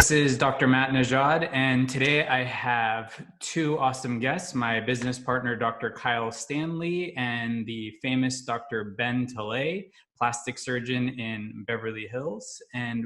This is Dr. Matt Nejad, and today I have two awesome guests, my business partner, Dr. Kyle Stanley, and the famous Dr. Ben Talei, plastic surgeon in Beverly Hills. And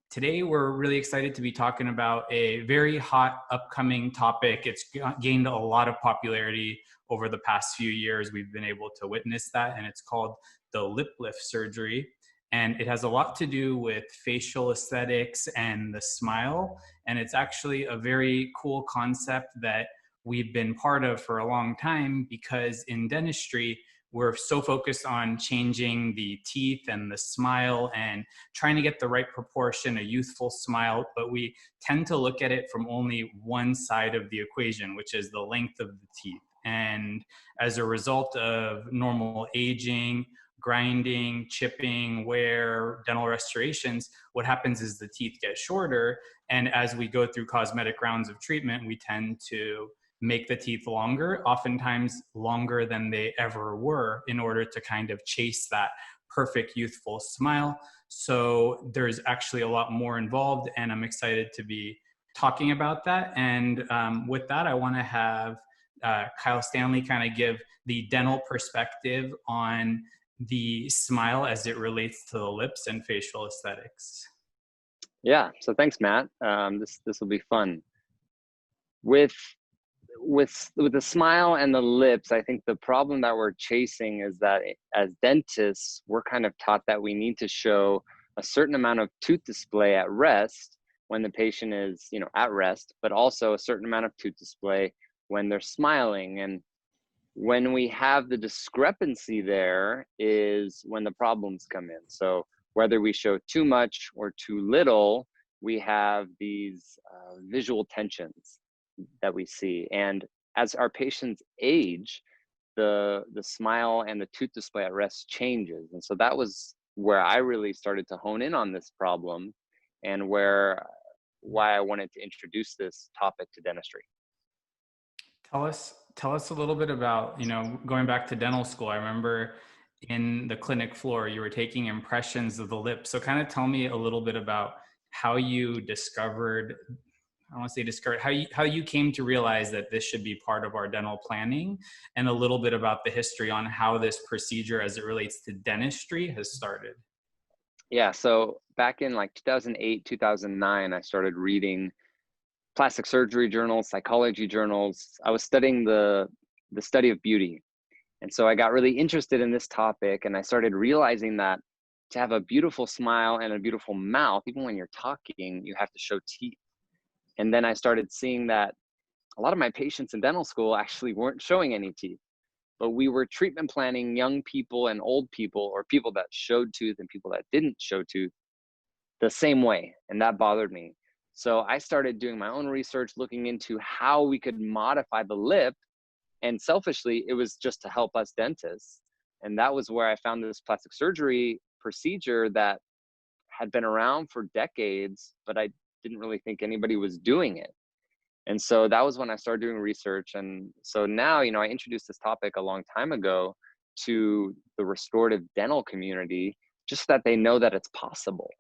today we're really excited to be talking about a very hot upcoming topic. It's gained a lot of popularity over the past few years. We've been able to witness that, and it's called the lip lift surgery. And it has a lot to do with facial aesthetics and the smile. And it's actually a very cool concept that we've been part of for a long time, because in dentistry, we're so focused on changing the teeth and the smile and trying to get the right proportion, a youthful smile, but we tend to look at it from only one side of the equation, which is the length of the teeth. And as a result of normal aging, grinding, chipping, wear, dental restorations, what happens is the teeth get shorter. And as we go through cosmetic rounds of treatment, we tend to make the teeth longer, oftentimes longer than they ever were, in order to kind of chase that perfect youthful smile. So there's actually a lot more involved, and I'm excited to be talking about that. And with that, I want to have Kyle Stanley kind of give the dental perspective on the smile as it relates to the lips and facial aesthetics. Yeah, so thanks, Matt. This will be fun. With the smile and the lips, I think the problem that we're chasing is that as dentists, we're kind of taught that we need to show a certain amount of tooth display at rest when the patient is, at rest, but also a certain amount of tooth display when they're smiling. And when we have the discrepancy, there is when the problems come in. So whether we show too much or too little, we have these visual tensions that we see. And as our patients age, the smile and the tooth display at rest changes. And so that was where I really started to hone in on this problem, and why I wanted to introduce this topic to dentistry. Tell us a little bit about, going back to dental school. I remember in the clinic floor, you were taking impressions of the lip. So kind of tell me a little bit about how you discovered, I want to say discovered, how you came to realize that this should be part of our dental planning, and a little bit about the history on how this procedure as it relates to dentistry has started. Yeah, so back in like 2008, 2009, I started reading plastic surgery journals, psychology journals. I was studying the study of beauty. And so I got really interested in this topic, and I started realizing that to have a beautiful smile and a beautiful mouth, even when you're talking, you have to show teeth. And then I started seeing that a lot of my patients in dental school actually weren't showing any teeth, but we were treatment planning young people and old people, or people that showed tooth and people that didn't show tooth, the same way. And that bothered me. So I started doing my own research, looking into how we could modify the lip. And selfishly, it was just to help us dentists. And that was where I found this plastic surgery procedure that had been around for decades, but I didn't really think anybody was doing it. And so that was when I started doing research. And so now, I introduced this topic a long time ago to the restorative dental community, just so that they know that it's possible.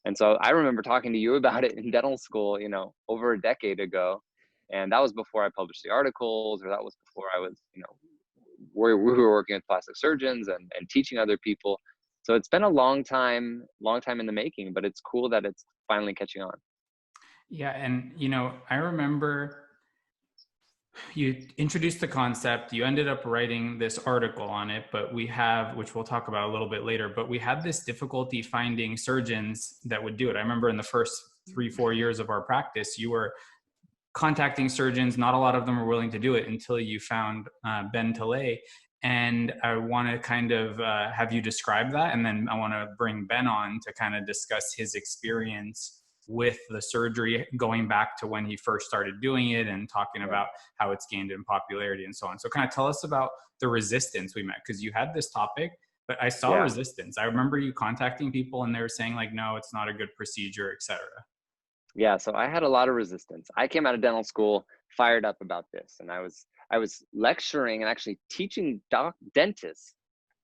And so I remember talking to you about it in dental school, over a decade ago. And that was before I published the articles, or that was before I was, we were working with plastic surgeons and teaching other people. So it's been a long time in the making, but it's cool that it's finally catching on. Yeah. And, I remember you introduced the concept, you ended up writing this article on it, but which we'll talk about a little bit later, but we had this difficulty finding surgeons that would do it. I remember in the first 3-4 years of our practice, you were contacting surgeons. Not a lot of them were willing to do it until you found Ben Talei. And I want to kind of have you describe that. And then I want to bring Ben on to kind of discuss his experience with the surgery, going back to when he first started doing it, and talking about how it's gained in popularity and so on. So kind of tell us about the resistance we met, because you had this topic, but I saw resistance. I remember you contacting people and they were saying like, no, it's not a good procedure, etc. Yeah, so I had a lot of resistance. I came out of dental school fired up about this, and I was lecturing and actually teaching dentists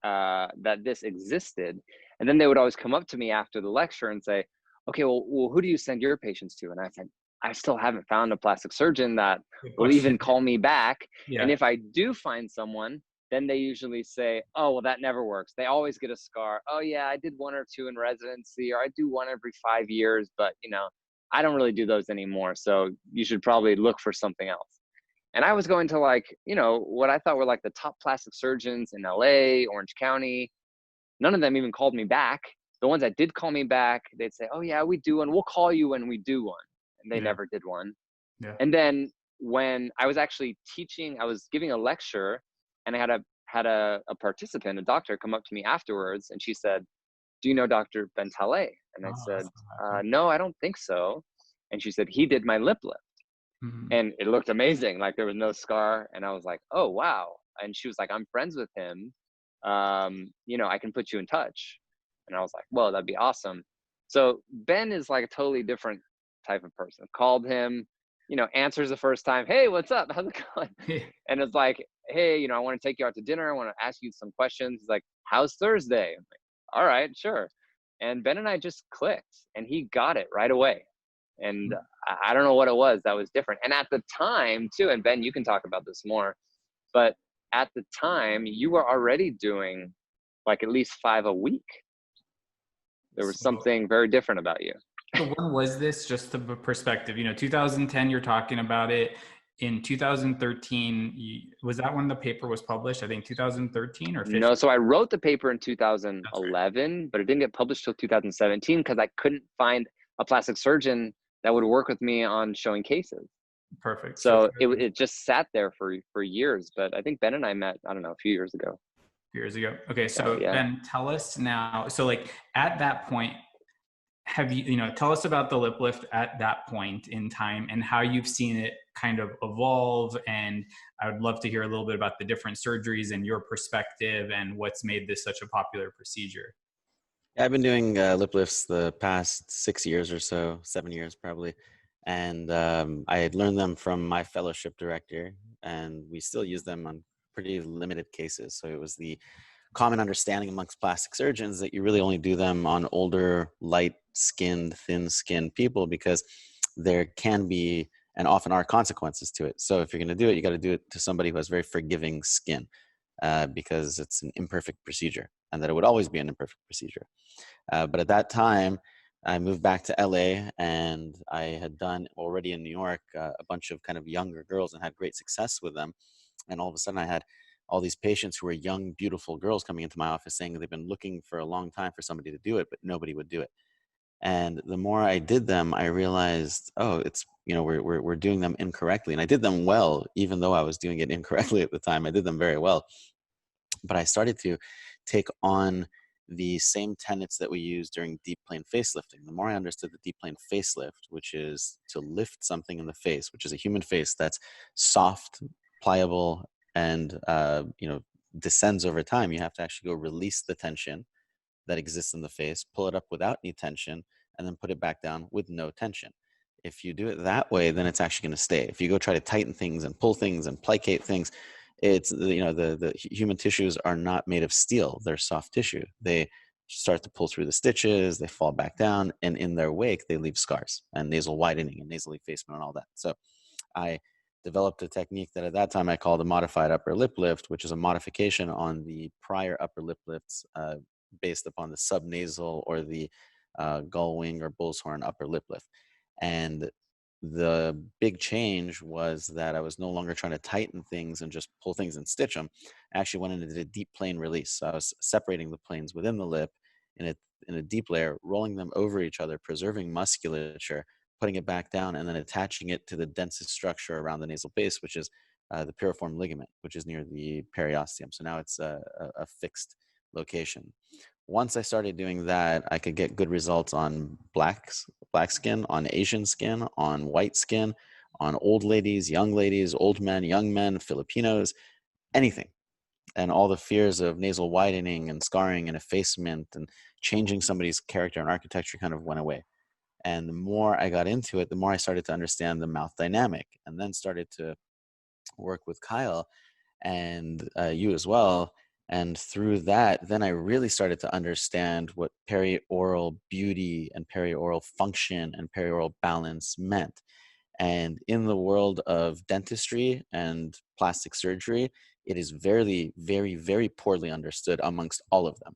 that this existed. And then they would always come up to me after the lecture and say, okay, well, who do you send your patients to? And I said, I still haven't found a plastic surgeon that Good will question. even call me back. And Yeah. if I do find someone, then they usually say, oh, well, that never works. They always get a scar. Oh, yeah, I did 1 or 2 in residency, or I do 1 every 5 years, but I don't really do those anymore. So you should probably look for something else. And I was going to what I thought were like the top plastic surgeons in LA, Orange County. None of them even called me back. The ones that did call me back, they'd say, oh yeah, we do one. We'll call you when we do one. And they Yeah. never did one. Yeah. And then when I was actually teaching, I was giving a lecture, and I had a participant, a doctor, come up to me afterwards, and she said, do you know Dr. Ben Talei? And I Oh, said, that's not happening. no, I don't think so. And she said, he did my lip lift. Mhm. And it looked amazing. Like there was no scar. And I was like, oh, wow. And she was like, I'm friends with him. I can put you in touch. And I was like, well, that'd be awesome. So Ben is like a totally different type of person. Called him, answers the first time, hey, what's up? How's it going? And it's like, hey, I want to take you out to dinner. I want to ask you some questions. He's like, how's Thursday? I'm like, all right, sure. And Ben and I just clicked, and he got it right away. And I don't know what it was that was different. And at the time too, and Ben, you can talk about this more, but at the time you were already doing like at least 5 a week. There was So, something very different about you. so when was this? Just to put perspective, 2010, you're talking about it. In 2013, was that when the paper was published? I think 2013 or 15. No, so I wrote the paper in That's right. 2011, but it didn't get published till 2017 because I couldn't find a plastic surgeon that would work with me on showing cases. Perfect. So So it just sat there for years. But I think Ben and I met, I don't know, a few years ago. years ago. Okay, So so yeah. Ben, tell us now. So like at that point, have tell us about the lip lift at that point in time and how you've seen it kind of evolve. And I would love to hear a little bit about the different surgeries and your perspective and what's made this such a popular procedure. Yeah, I've been doing lip lifts the past 6 years or so, 7 years probably. And I had learned them from my fellowship director, and we still use them on pretty limited cases. So it was the common understanding amongst plastic surgeons that you really only do them on older, light-skinned, thin-skinned people because there can be and often are consequences to it. So if you're going to do it, you got to do it to somebody who has very forgiving skin because it's an imperfect procedure, and that it would always be an imperfect procedure. But at that time, I moved back to LA, and I had done already in New York a bunch of kind of younger girls and had great success with them. And all of a sudden I had all these patients who were young, beautiful girls coming into my office saying they've been looking for a long time for somebody to do it, but nobody would do it. And the more I did them, I realized, oh, it's, we're doing them incorrectly. And I did them well, even though I was doing it incorrectly at the time. I did them very well. But I started to take on the same tenets that we use during deep plane facelifting. The more I understood the deep plane facelift, which is to lift something in the face, which is a human face that's soft, pliable, and descends over time. You have to actually go release the tension that exists in the face, pull it up without any tension, and then put it back down with no tension. If you do it that way, then it's actually going to stay. If you go try to tighten things and pull things and plicate things, it's, the human tissues are not made of steel. They're soft tissue. They start to pull through the stitches, they fall back down, and in their wake, they leave scars and nasal widening and nasal effacement and all that. So I developed a technique that at that time I called a modified upper lip lift, which is a modification on the prior upper lip lifts based upon the subnasal or the gull wing or bull's horn upper lip lift. And the big change was that I was no longer trying to tighten things and just pull things and stitch them. I actually went into a deep plane release. So I was separating the planes within the lip in a deep layer, rolling them over each other, preserving musculature, putting it back down, and then attaching it to the densest structure around the nasal base, which is the piriform ligament, which is near the periosteum. So now it's a fixed location. Once I started doing that, I could get good results on black skin, on Asian skin, on white skin, on old ladies, old men, young men, Filipinos, anything. And all the fears of nasal widening and scarring and effacement and changing somebody's character and architecture kind of went away. And the more I got into it, the more I started to understand the mouth dynamic, and then started to work with Kyle and you as well. And through that, then I really started to understand what perioral beauty and perioral function and perioral balance meant. And in the world of dentistry and plastic surgery, it is very, very, very poorly understood amongst all of them.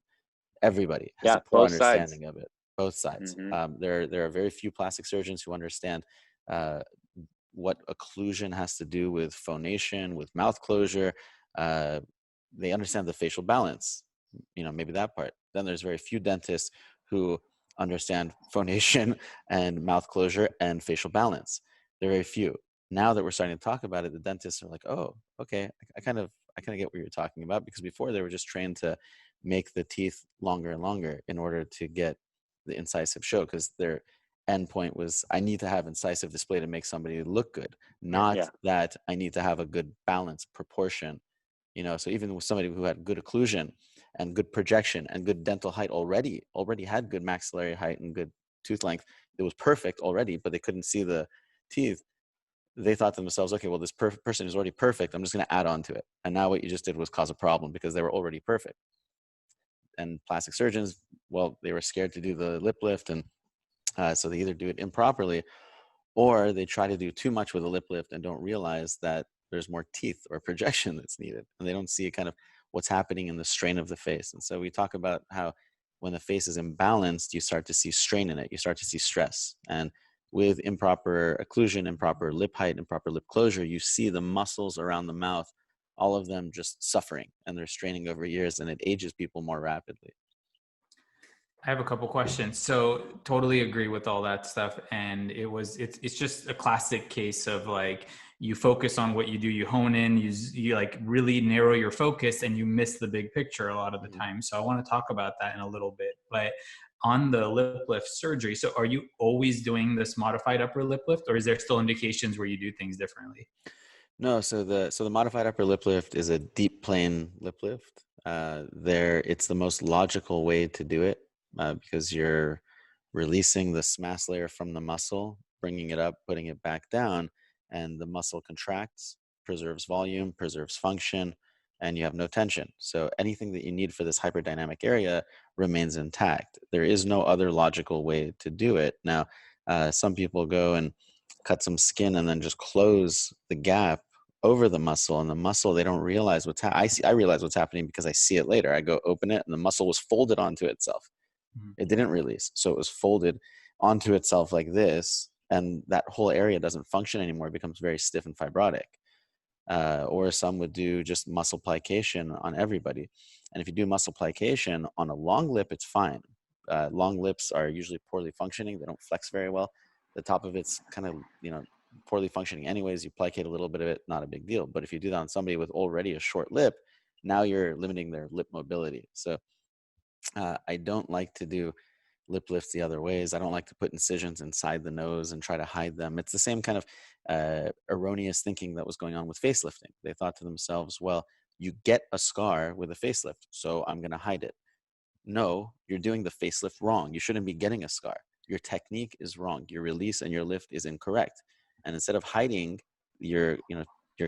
Everybody has a Yeah, poor both sides. understanding of it, both sides. Hmm. There are very few plastic surgeons who understand uh, what occlusion has to do with phonation, with mouth closure. Uh, they understand the facial balance, maybe that part. Then there's very few dentists who understand phonation and mouth closure and facial balance. They're very few. Now that we're starting to talk about it, the dentists are like, oh, okay, I kind of get what you're talking about, because before they were just trained to make the teeth longer and longer in order to get the incisive show, because their end point was, I need to have incisive display to make somebody look good, not Yeah. that I need to have a good balance proportion. So even with somebody who had good occlusion and good projection and good dental height already had good maxillary height and good tooth length, it was perfect already, but they couldn't see the teeth. They thought to themselves, okay, well, this person is already perfect, I'm just going to add on to it. And now what you just did was cause a problem, because they were already perfect. And plastic surgeons, well, they were scared to do the lip lift, and so they either do it improperly, or they try to do too much with a lip lift and don't realize that there's more teeth or projection that's needed, and they don't see kind of what's happening in the strain of the face. And so we talk about how when the face is imbalanced, you start to see strain in it, you start to see stress. And with improper occlusion, improper lip height, improper lip closure, you see the muscles around the mouth, all of them just suffering, and they're straining over years, and it ages people more rapidly. I have a couple questions. So totally agree with all that stuff. And it's just a classic case of like, you focus on what you do, you hone in, you like really narrow your focus, and you miss the big picture a lot of the time. So I want to talk about that in a little bit, but on the lip lift surgery, so are you always doing this modified upper lip lift, or is there still indications where you do things differently? No, so the modified upper lip lift is a deep plane lip lift. It's the most logical way to do it, because you're releasing the SMAS layer from the muscle, bringing it up, putting it back down, and the muscle contracts, preserves volume, preserves function, and you have no tension. So anything that you need for this hyperdynamic area remains intact. There is no other logical way to do it. Now, some people go and cut some skin and then just close the gap over the muscle, and the muscle, they don't realize what's I realize what's happening because I see it later. I go open it and the muscle was folded onto itself. It didn't release, so it was folded onto itself like this, and that whole area doesn't function anymore. It becomes very stiff and fibrotic. Or some would do just muscle plication on everybody. And if you do muscle plication on a long lip, it's fine. Long lips are usually poorly functioning. They don't flex very well. The top of it's kind of, poorly functioning anyways. You plicate a little bit of it, not a big deal. But if you do that on somebody with already a short lip, now you're limiting their lip mobility. So I don't like to do lip lifts the other ways. I don't like to put incisions inside the nose and try to hide them. It's the same kind of erroneous thinking that was going on with facelifting. They thought to themselves, well, you get a scar with a facelift, so I'm going to hide it. No, you're doing the facelift wrong. You shouldn't be getting a scar. Your technique is wrong. Your release and your lift is incorrect. And instead of hiding your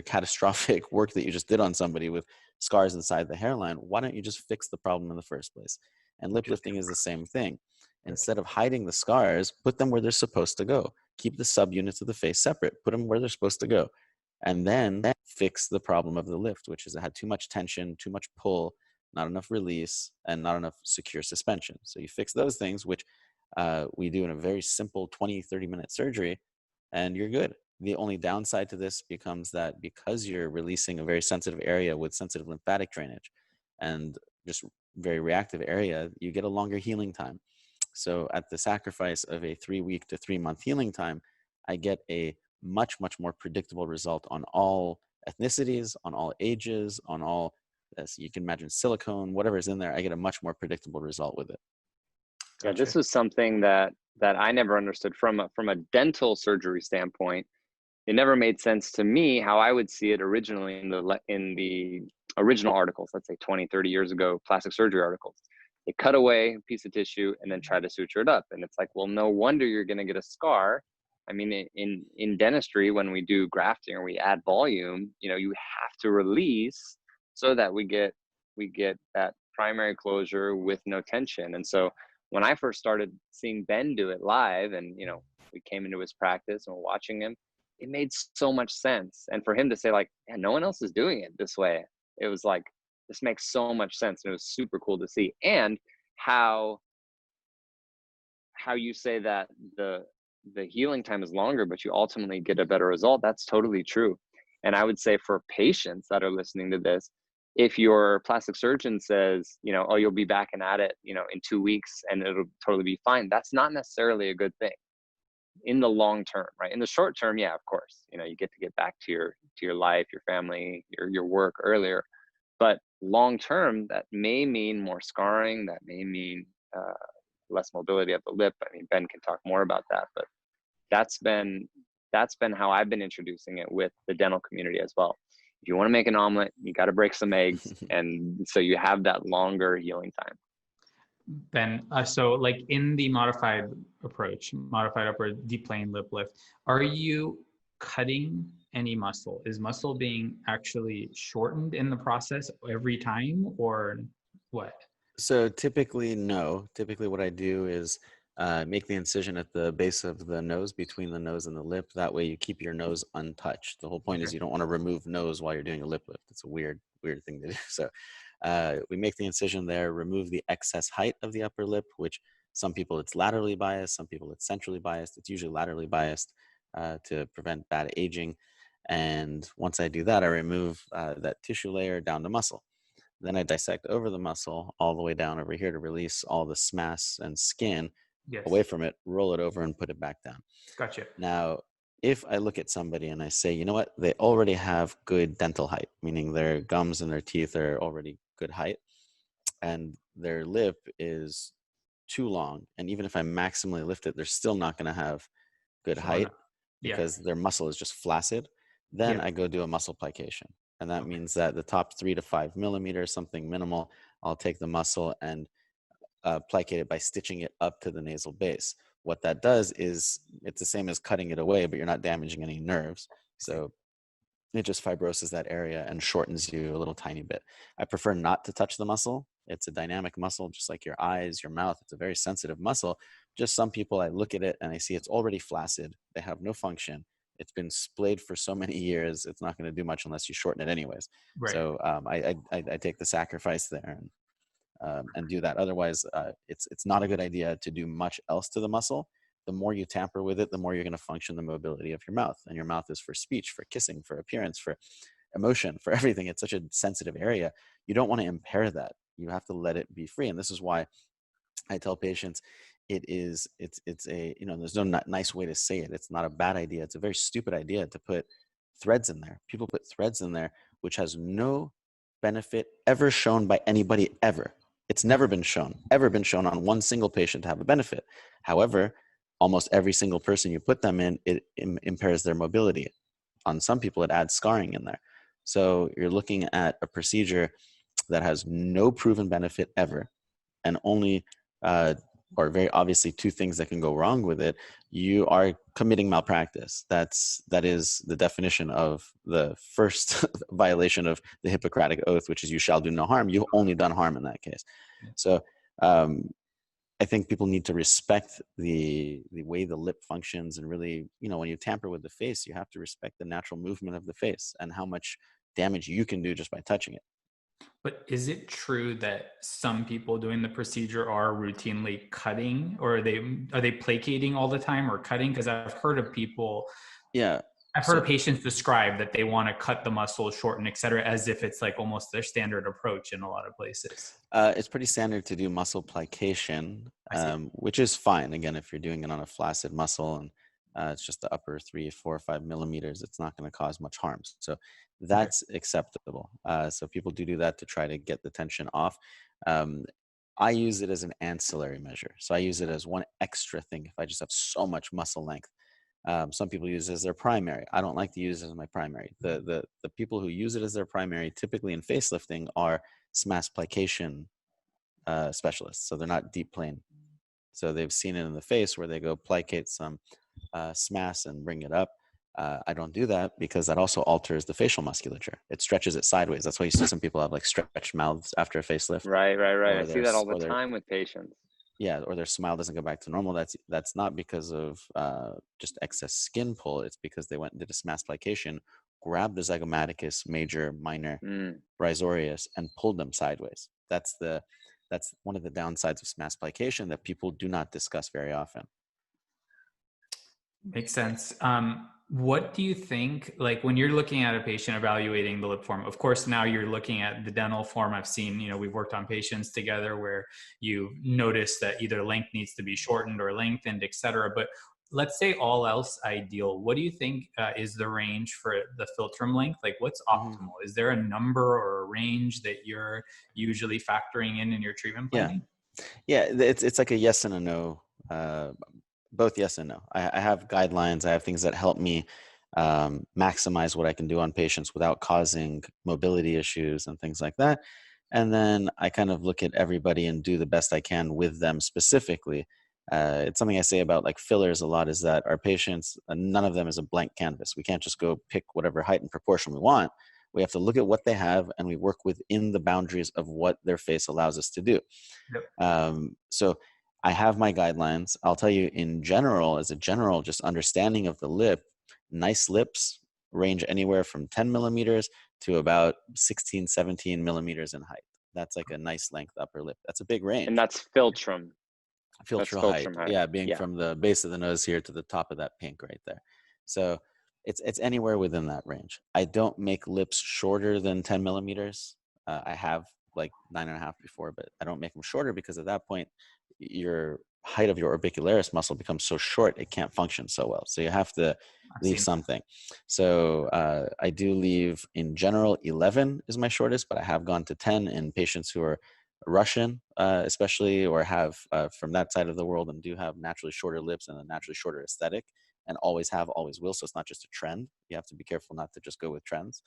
catastrophic work that you just did on somebody with scars inside the hairline, why don't you just fix the problem in the first place? And lip lifting is the same thing. Instead of hiding the scars, put them where they're supposed to go. Keep the subunits of the face separate. Put them where they're supposed to go. And then fix the problem of the lift, which is it had too much tension, too much pull, not enough release, and not enough secure suspension. So you fix those things, which we do in a very simple 20, 30-minute surgery, and you're good. The only downside to this becomes that because you're releasing a very sensitive area with sensitive lymphatic drainage and just very reactive area, you get a longer healing time. So at the sacrifice of a 3-week to 3-month healing time, I get a much, much more predictable result on all ethnicities, on all ages, on all, as you can imagine, silicone, whatever is in there. I get a much more predictable result with it. Yeah, Gotcha. this was something that I never understood from a dental surgery standpoint. It never made sense to me how I would see it originally in the original articles, let's say 20, 30 years ago, plastic surgery articles. They cut away a piece of tissue and then try to suture it up. And it's like, well, no wonder you're going to get a scar. I mean, in dentistry, when we do grafting or we add volume, you have to release so that we get we get that primary closure with no tension. And so when I first started seeing Ben do it live, and we came into his practice and we're watching him, it made so much sense. And for him to say like, yeah, no one else is doing it this way, it was like, this makes so much sense. And it was super cool to see. And how you say that the healing time is longer, but you ultimately get a better result. That's totally true. And I would say for patients that are listening to this, if your plastic surgeon says, oh, you'll be back and at it, in 2 weeks and it'll totally be fine, that's not necessarily a good thing in the long term, right? In the short term, yeah, of course, you get to get back to your life, your family, your work earlier. But long term, that may mean more scarring. That may mean less mobility of the lip. I mean, Ben can talk more about that, but that's been how I've been introducing it with the dental community as well. If you want to make an omelet, you got to break some eggs, and so you have that longer healing time. Ben, so like in the modified approach, modified upward deep plane lip lift, are you cutting any muscle? Is muscle being actually shortened in the process every time, or what? So typically, no. Typically what I do is make the incision at the base of the nose, between the nose and the lip. That way you keep your nose untouched. The whole point is you don't want to remove nose while you're doing a lip lift. It's a weird thing to do. So we make the incision there, remove the excess height of the upper lip, which some people it's laterally biased, some people it's centrally biased. It's usually laterally biased to prevent bad aging. And once I do that, I remove that tissue layer down to muscle. Then I dissect over the muscle all the way down over here to release all the SMAS and skin away from it, roll it over and put it back down. Gotcha. Now, if I look at somebody and I say, you know what, they already have good dental height, meaning their gums and their teeth are already good height, and their lip is too long, and even if I maximally lift it, they're still not going to have good height because their muscle is just flaccid, then I go do a muscle plication. And that means that the top 3 to 5 millimeters, something minimal, I'll take the muscle and plicate it by stitching it up to the nasal base. What that does is it's the same as cutting it away, but you're not damaging any nerves. So it just fibroses that area and shortens you a little tiny bit. I prefer not to touch the muscle. It's a dynamic muscle, just like your eyes, your mouth. It's a very sensitive muscle. Just some people, I look at it and I see it's already flaccid. They have no function. It's been splayed for so many years. It's not going to do much unless you shorten it anyways. Right. So I take the sacrifice there and do that. Otherwise, it's not a good idea to do much else to the muscle. The more you tamper with it, the more you're going to function the mobility of your mouth. And your mouth is for speech, for kissing, for appearance, for emotion, for everything. It's such a sensitive area. You don't want to impair that. You have to let it be free. And this is why I tell patients it's a, there's no nice way to say it. It's not a bad idea. It's a very stupid idea to put threads in there. People put threads in there, which has no benefit ever shown by anybody ever. It's never been shown on one single patient to have a benefit. However, almost every single person you put them in, it impairs their mobility. On some people, it adds scarring in there. So you're looking at a procedure that has no proven benefit ever, and only, or very obviously, 2 things that can go wrong with it. You are committing malpractice. That is the definition of the first violation of the Hippocratic Oath, which is you shall do no harm. You've only done harm in that case. So I think people need to respect the way the lip functions, and really, when you tamper with the face, you have to respect the natural movement of the face and how much damage you can do just by touching it. But is it true that some people doing the procedure are routinely cutting, or are they placating all the time or cutting? Because I've heard of people. Yeah. I've heard of patients describe that they want to cut the muscle, shorten, et cetera, as if it's like almost their standard approach in a lot of places. It's pretty standard to do muscle plication, which is fine. Again, if you're doing it on a flaccid muscle and it's just the upper 3, 4, or 5 millimeters, it's not going to cause much harm. So that's acceptable. So people do that to try to get the tension off. I use it as an ancillary measure. So I use it as one extra thing if I just have so much muscle length. Some people use it as their primary. I don't like to use it as my primary. The people who use it as their primary, typically in facelifting, are SMAS plication specialists. So they're not deep plane. So they've seen it in the face where they go plicate some SMAS and bring it up. I don't do that because that also alters the facial musculature. It stretches it sideways. That's why you see some people have like stretched mouths after a facelift. Right. I Or see that all the time with patients. yeah, or their smile doesn't go back to normal. That's not because of just excess skin pull. It's because they went and did a mass plication, grabbed the zygomaticus major, minor, Mm. risorius, and pulled them sideways. That's one of the downsides of mass plication that people do not discuss very often. Makes sense. What do you think, like when you're looking at a patient evaluating the lip form, of course, now you're looking at the dental form. I've seen, we've worked on patients together where you notice that either length needs to be shortened or lengthened, et cetera. But let's say all else ideal. What do you think is the range for the philtrum length? Like what's optimal? Is there a number or a range that you're usually factoring in your treatment planning? Yeah, it's like a yes and a no. Both yes and no. I have guidelines. I have things that help me maximize what I can do on patients without causing mobility issues and things like that. And then I kind of look at everybody and do the best I can with them specifically. It's something I say about like fillers a lot, is that our patients, none of them is a blank canvas. We can't just go pick whatever height and proportion we want. We have to look at what they have and we work within the boundaries of what their face allows us to do. Yep. So I have my guidelines. I'll tell you in general, as a general, just understanding of the lip, nice lips range anywhere from 10 millimeters to about 16, 17 millimeters in height. That's like a nice length upper lip. That's a big range. And that's philtrum. Filtral height. Yeah, being from the base of the nose here to the top of that pink right there. So it's anywhere within that range. I don't make lips shorter than 10 millimeters. I have like 9.5 before, but I don't make them shorter because at that point, your height of your orbicularis muscle becomes so short it can't function so well. So you have to leave something. So I do leave in general 11 is my shortest, but I have gone to 10 in patients who are Russian, especially, or have from that side of the world and do have naturally shorter lips and a naturally shorter aesthetic, and always have, always will. So it's not just a trend. You have to be careful not to just go with trends.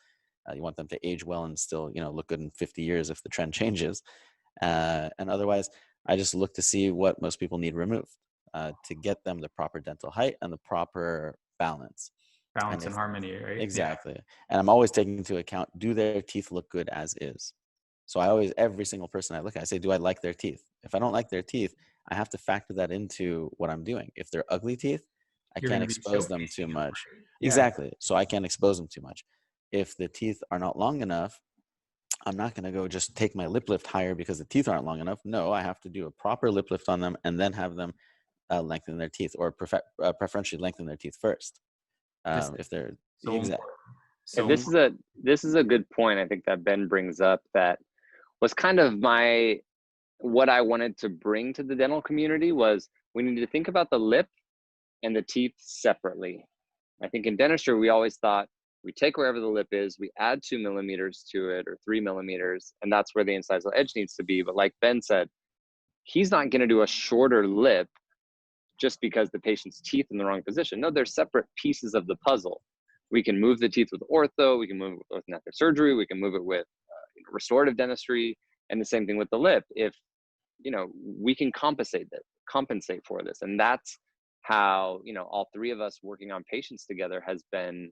You want them to age well and still, look good in 50 years if the trend changes. And otherwise, I just look to see what most people need removed to get them the proper dental height and the proper balance. Balance and harmony, right? Exactly. Yeah. And I'm always taking into account, do their teeth look good as is? So every single person I look at, I say, do I like their teeth? If I don't like their teeth, I have to factor that into what I'm doing. If they're ugly teeth, I can't expose them too much. Right? Yeah. Exactly. So I can't expose them too much. If the teeth are not long enough, I'm not going to go just take my lip lift higher because the teeth aren't long enough. No, I have to do a proper lip lift on them and then have them lengthen their teeth, or preferentially lengthen their teeth first. If they're so exactly. So this is a good point. I think that Ben brings up that was kind of what I wanted to bring to the dental community was we need to think about the lip and the teeth separately. I think in dentistry, we always thought we take wherever the lip is, we add 2 millimeters to it or 3 millimeters, and that's where the incisal edge needs to be. But like Ben said, he's not going to do a shorter lip just because the patient's teeth in the wrong position. No, they're separate pieces of the puzzle. We can move the teeth with ortho, we can move it with method surgery, we can move it with restorative dentistry, and the same thing with the lip. If we can compensate for this, and that's how all three of us working on patients together has been,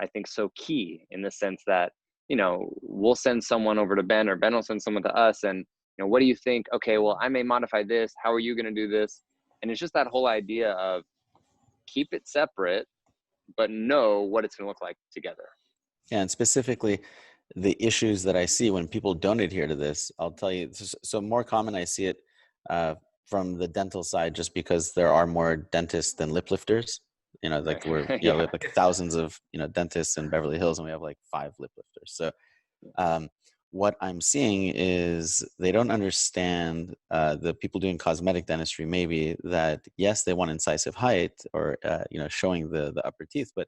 I think, so key in the sense that we'll send someone over to Ben, or Ben will send someone to us, and what do you think? Okay, well, I may modify this. How are you going to do this? And it's just that whole idea of keep it separate, but know what it's going to look like together. Yeah, and specifically, the issues that I see when people don't adhere to this, I'll tell you. So more common, I see it from the dental side, just because there are more dentists than lip lifters. Like we're we have like thousands of dentists in Beverly Hills, and we have like 5 lip lifters. So what I'm seeing is they don't understand, the people doing cosmetic dentistry maybe, that yes, they want incisive height or showing the upper teeth, but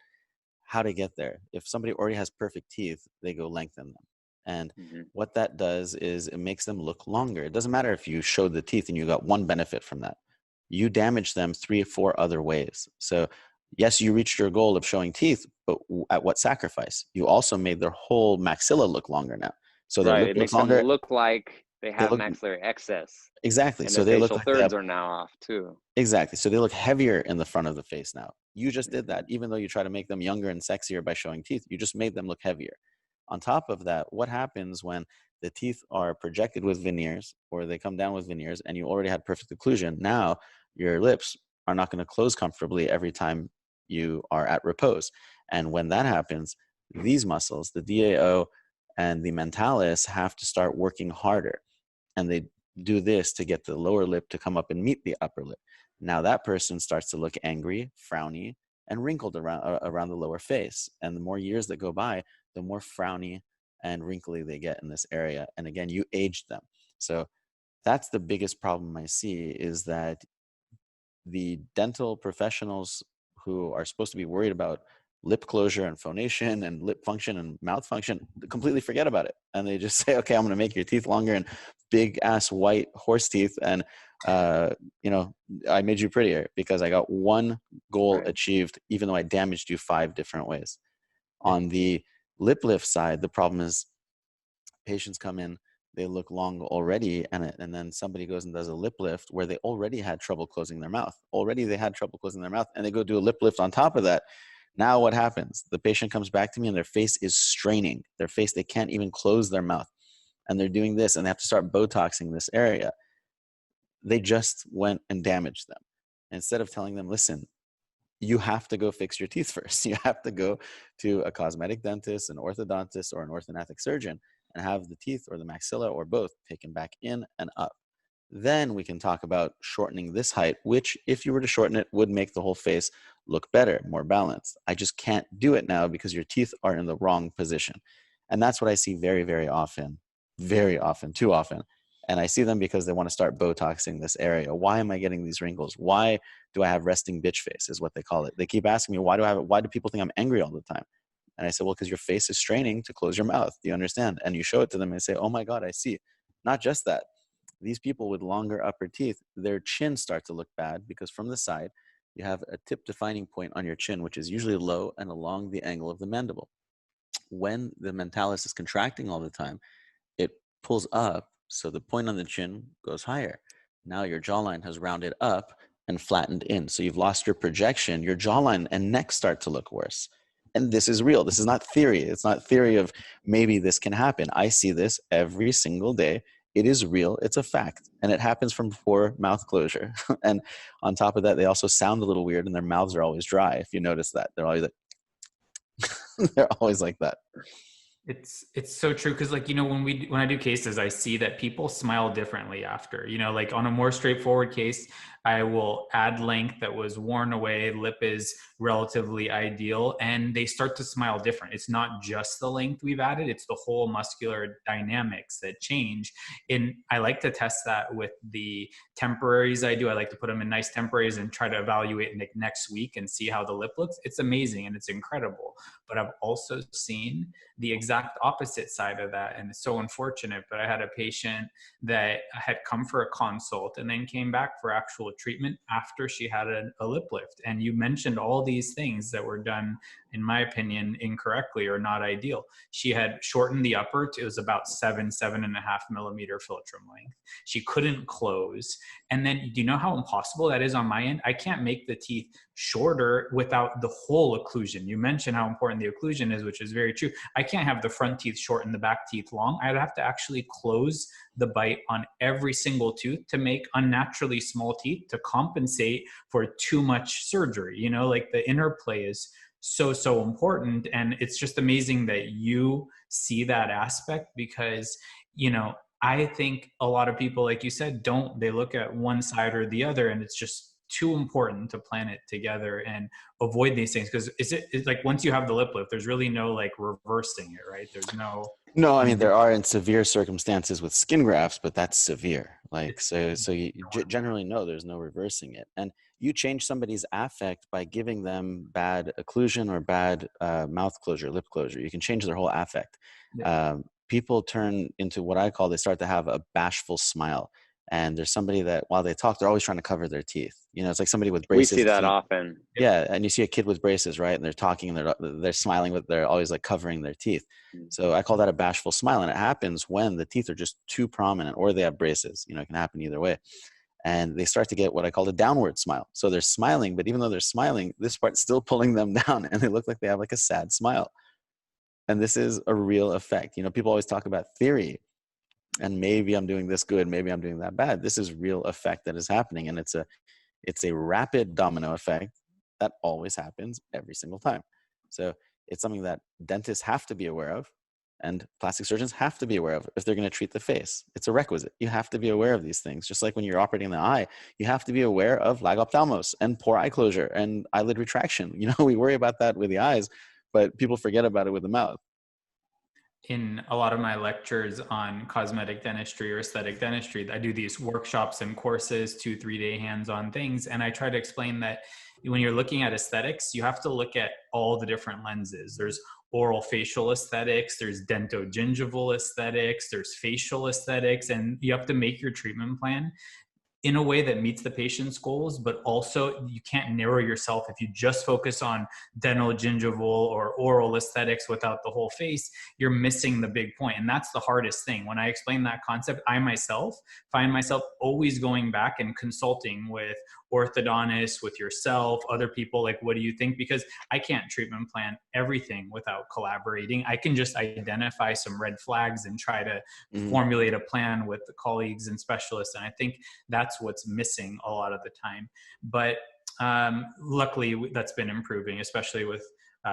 how to get there. If somebody already has perfect teeth, they go lengthen them. And what that does is it makes them look longer. It doesn't matter if you showed the teeth and you got one benefit from that. You damage them 3 or 4 other ways. So yes, you reached your goal of showing teeth, but at what sacrifice? You also made their whole maxilla look longer now. So their lip it makes them look like they have maxillary excess. Exactly. And so their they facial look like thirds are now off too. Exactly. So they look heavier in the front of the face now. You just did that. Even though you try to make them younger and sexier by showing teeth, you just made them look heavier. On top of that, what happens when the teeth are projected with veneers or they come down with veneers and you already had perfect occlusion? Now your lips are not going to close comfortably every time you are at repose. And when that happens, these muscles, the DAO and the mentalis, have to start working harder. And they do this to get the lower lip to come up and meet the upper lip. Now that person starts to look angry, frowny, and wrinkled around the lower face. And the more years that go by, the more frowny and wrinkly they get in this area. And again, you aged them. So that's the biggest problem I see, is that the dental professionals who are supposed to be worried about lip closure and phonation and lip function and mouth function completely forget about it. And they just say, okay, I'm going to make your teeth longer and big ass white horse teeth. And, I made you prettier because I got one goal achieved, even though I damaged you 5 different ways. On the lip lift side, the problem is patients come in, they look long already, and then somebody goes and does a lip lift where they already had trouble closing their mouth. And they go do a lip lift on top of that. Now what happens? The patient comes back to me and their face is straining. Their face, they can't even close their mouth. And they're doing this and they have to start Botoxing this area. They just went and damaged them. Instead of telling them, listen, you have to go fix your teeth first. You have to go to a cosmetic dentist, an orthodontist, or an orthodontic surgeon and have the teeth or the maxilla or both taken back in and up. Then we can talk about shortening this height, which if you were to shorten it would make the whole face look better, more balanced. I just can't do it now because your teeth are in the wrong position. And that's what I see very, very often, too often. And I see them because they want to start Botoxing this area. Why am I getting these wrinkles? Why do I have resting bitch face is what they call it. They keep asking me, why do people think I'm angry all the time? And I say, well, because your face is straining to close your mouth. Do you understand? And you show it to them and they say, oh my God, I see. Not just that. These people with longer upper teeth, their chin starts to look bad because from the side, you have a tip defining point on your chin, which is usually low and along the angle of the mandible. When the mentalis is contracting all the time, it pulls up, so the point on the chin goes higher. Now your jawline has rounded up and flattened in. So you've lost your projection. Your jawline and neck start to look worse. And this is real. This is not theory. It's not theory of maybe this can happen. I see this every single day. It is real. It's a fact. And it happens from poor mouth closure. And on top of that, they also sound a little weird and their mouths are always dry. If you notice that, they're always like, they're always like that. It's so true. Cause like, when I do cases, I see that people smile differently after, like on a more straightforward case, I will add length that was worn away. Lip is relatively ideal and they start to smile different. It's not just the length we've added. It's the whole muscular dynamics that change. And I like to test that with the temporaries I do. I like to put them in nice temporaries and try to evaluate next week and see how the lip looks. It's amazing and it's incredible. But I've also seen the exact opposite side of that. And it's so unfortunate, but I had a patient that had come for a consult and then came back for actual treatment after she had a lip lift. And you mentioned all these things that were done, in my opinion, incorrectly or not ideal. She had shortened the upper to, it was about 7.5 millimeter philtrum length. She couldn't close. And then do you know how impossible that is on my end? I can't make the teeth shorter without the whole occlusion. You mentioned how important the occlusion is, which is very true. I can't have the front teeth short and the back teeth long. I'd have to actually close the bite on every single tooth to make unnaturally small teeth to compensate for too much surgery. Like the interplay is so important. And it's just amazing that you see that aspect because, I think a lot of people, like you said, they look at one side or the other, and it's just too important to plan it together and avoid these things. Because it's like once you have the lip lift, there's really no like reversing it, right? There's no. I mean, there are in severe circumstances with skin grafts, but that's severe. Like, so you generally know there's no reversing it. And you change somebody's affect by giving them bad occlusion or bad mouth closure, lip closure. You can change their whole affect. Yeah. People turn into what I call, they start to have a bashful smile. And there's somebody that while they talk, they're always trying to cover their teeth. It's like somebody with braces. We see that often. Yeah. And you see a kid with braces, right? And they're talking and they're smiling, but they're always like covering their teeth. So I call that a bashful smile. And it happens when the teeth are just too prominent or they have braces. It can happen either way. and they start to get what I call a downward smile. So they're smiling, but even though they're smiling, this part's still pulling them down, and they look like they have like a sad smile. And this is a real effect. You know, people always talk about theory, and maybe I'm doing this good, maybe I'm doing that bad. This is real effect that is happening, and it's a rapid domino effect that always happens every single time. So it's something that dentists have to be aware of, and plastic surgeons have to be aware of if they're going to treat the face. It's a requisite. You have to be aware of these things. Just like when you're operating the eye, you have to be aware of lag ophthalmos and poor eye closure and eyelid retraction. You know, we worry about that with the eyes, but people forget about it with the mouth. In a lot of my lectures on cosmetic dentistry or aesthetic dentistry, I do these workshops and courses, 2-3 day hands-on things. And I try to explain that when you're looking at aesthetics, you have to look at all the different lenses. There's oral facial aesthetics, there's dentogingival aesthetics, there's facial aesthetics, and you have to make your treatment plan in a way that meets the patient's goals, but also you can't narrow yourself. If you just focus on dental, gingival, or oral aesthetics without the whole face, you're missing the big point. And that's the hardest thing. When I explain that concept, I myself find myself always going back and consulting with orthodontists, with yourself, other people, like, what do you think? Because I can't treatment plan everything without collaborating. I can just identify some red flags and try to formulate a plan with the colleagues and specialists. And I think that's what's missing a lot of the time. But luckily that's been improving, especially with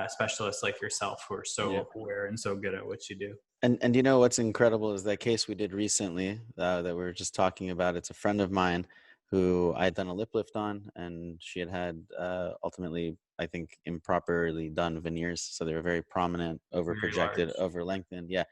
specialists like yourself who are so aware and so good at what you do. And you know what's incredible is that case we did recently that we were just talking about. It's a friend of mine who I had done a lip lift on, and she had ultimately, I think, improperly done veneers. So they were very prominent, over projected, over lengthened. Yeah.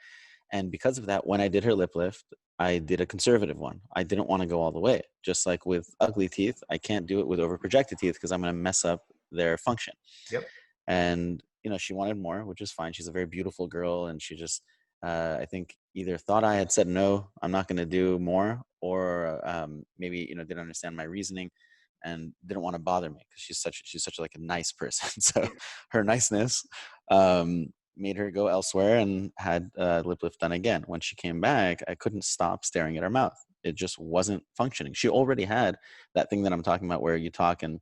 And because of that, when I did her lip lift, I did a conservative one. I didn't want to go all the way. Just like with ugly teeth, I can't do it with over projected teeth because I'm going to mess up their function. Yep. And, you know, she wanted more, which is fine. She's a very beautiful girl. And she just, I think, either thought I had said, no, I'm not going to do more, or maybe, you know, didn't understand my reasoning and didn't want to bother me because she's such like a nice person. So her niceness made her go elsewhere and had lip lift done again. When she came back, I couldn't stop staring at her mouth. It just wasn't functioning. She already had that thing that I'm talking about where you talk and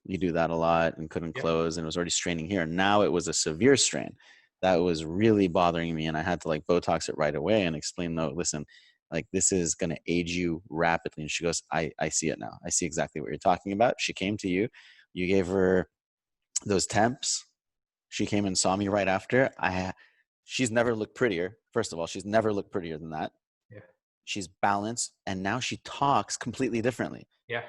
you do that a lot and couldn't close, and it was already straining here. Now it was a severe strain that was really bothering me, and I had to like Botox it right away and explain, no, listen, like this is going to age you rapidly. And she goes, I see it now. I see exactly what you're talking about. She came to you, you gave her those temps. She came and saw me right after. She's never looked prettier. First of all, she's never looked prettier than that. Yeah. She's balanced, and now she talks completely differently. Yeah.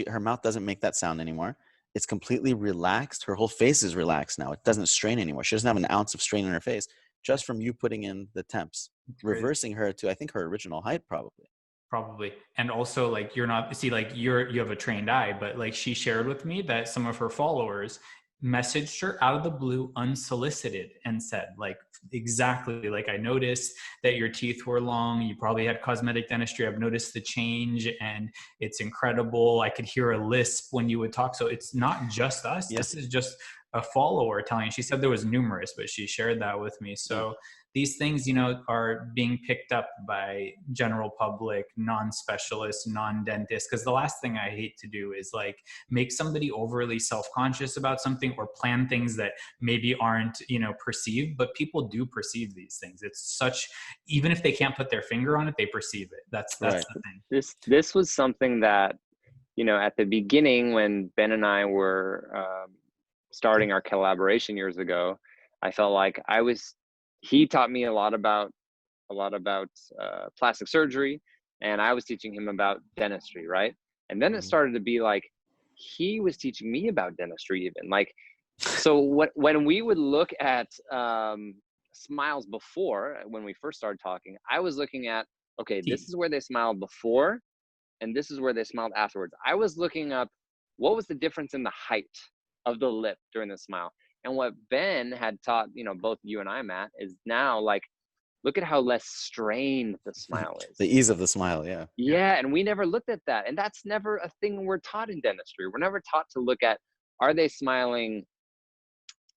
Her mouth doesn't make that sound anymore. It's completely relaxed. Her whole face is relaxed now. It doesn't strain anymore. She doesn't have an ounce of strain in her face just from you putting in the temps, reversing her to, I think, her original height probably. And also, like, you have a trained eye, but like she shared with me that some of her followers messaged her out of the blue unsolicited and said, like, exactly, like, I noticed that your teeth were long, you probably had cosmetic dentistry, I've noticed the change and it's incredible, I could hear a lisp when you would talk. So it's not just us. This is just a follower telling. She said there was numerous, but she shared that with me. So these things, you know, are being picked up by general public, non-specialists, non-dentists, because the last thing I hate to do is like make somebody overly self-conscious about something or plan things that maybe aren't, you know, perceived, but people do perceive these things. It's such, even if they can't put their finger on it, they perceive it. That's right. The thing. This was something that, you know, at the beginning when Ben and I were starting our collaboration years ago, I felt like he taught me a lot about plastic surgery, and I was teaching him about dentistry, right? And then it started to be like he was teaching me about dentistry even. Like, so when we would look at smiles before, when we first started talking, I was looking at, okay, this is where they smiled before and this is where they smiled afterwards. I was looking up what was the difference in the height of the lip during the smile. And what Ben had taught, you know, both you and I, Matt, is now like, look at how less strained the smile is. The ease of the smile, yeah. Yeah, and we never looked at that. And that's never a thing we're taught in dentistry. We're never taught to look at, are they smiling,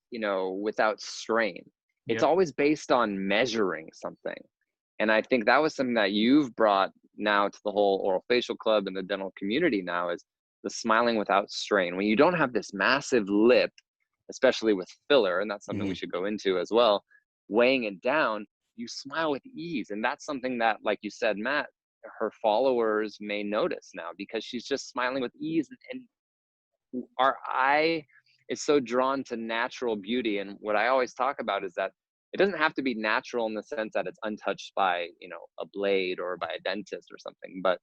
you know, without strain? It's always based on measuring something. And I think that was something that you've brought, now to the whole oral facial club and the dental community now is the smiling without strain. When you don't have this massive lip, especially with filler, and that's something we should go into as well, weighing it down, you smile with ease. And that's something that, like you said, Matt, her followers may notice now, because she's just smiling with ease. And our eye is so drawn to natural beauty. And what I always talk about is that it doesn't have to be natural in the sense that it's untouched by, you know, a blade or by a dentist or something, but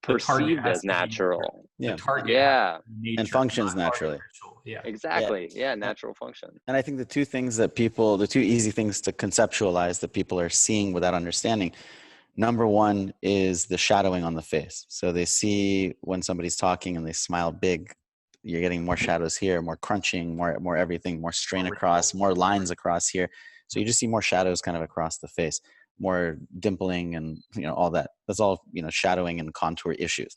perceived as natural. Yeah. The target and functions naturally. Yeah. Exactly. Yeah. Natural function. And I think the two easy things to conceptualize that people are seeing without understanding. Number one is the shadowing on the face. So they see when somebody's talking and they smile big, you're getting more shadows here, more crunching, more everything, more strain across, more lines across here. So you just see more shadows kind of across the face, more dimpling and, you know, all that. That's all, you know, shadowing and contour issues.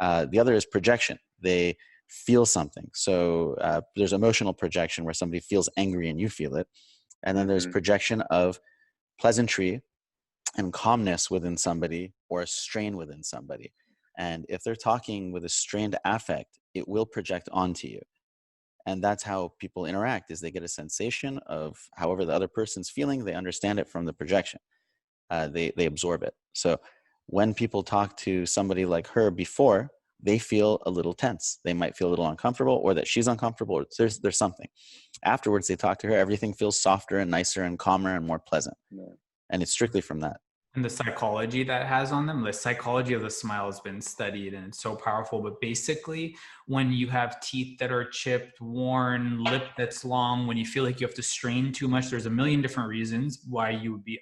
The other is projection. They feel something. So there's emotional projection where somebody feels angry and you feel it. And then there's projection of pleasantry and calmness within somebody, or a strain within somebody. And if they're talking with a strained affect, it will project onto you. And that's how people interact, is they get a sensation of however the other person's feeling, they understand it from the projection. They absorb it. So when people talk to somebody like her before, they feel a little tense. They might feel a little uncomfortable, or that she's uncomfortable, or there's something. Afterwards, they talk to her, everything feels softer and nicer and calmer and more pleasant. Yeah. And it's strictly from that. And the psychology that has on them, the psychology of the smile has been studied, and it's so powerful. But basically, when you have teeth that are chipped, worn, lip that's long, when you feel like you have to strain too much, there's a million different reasons why you would be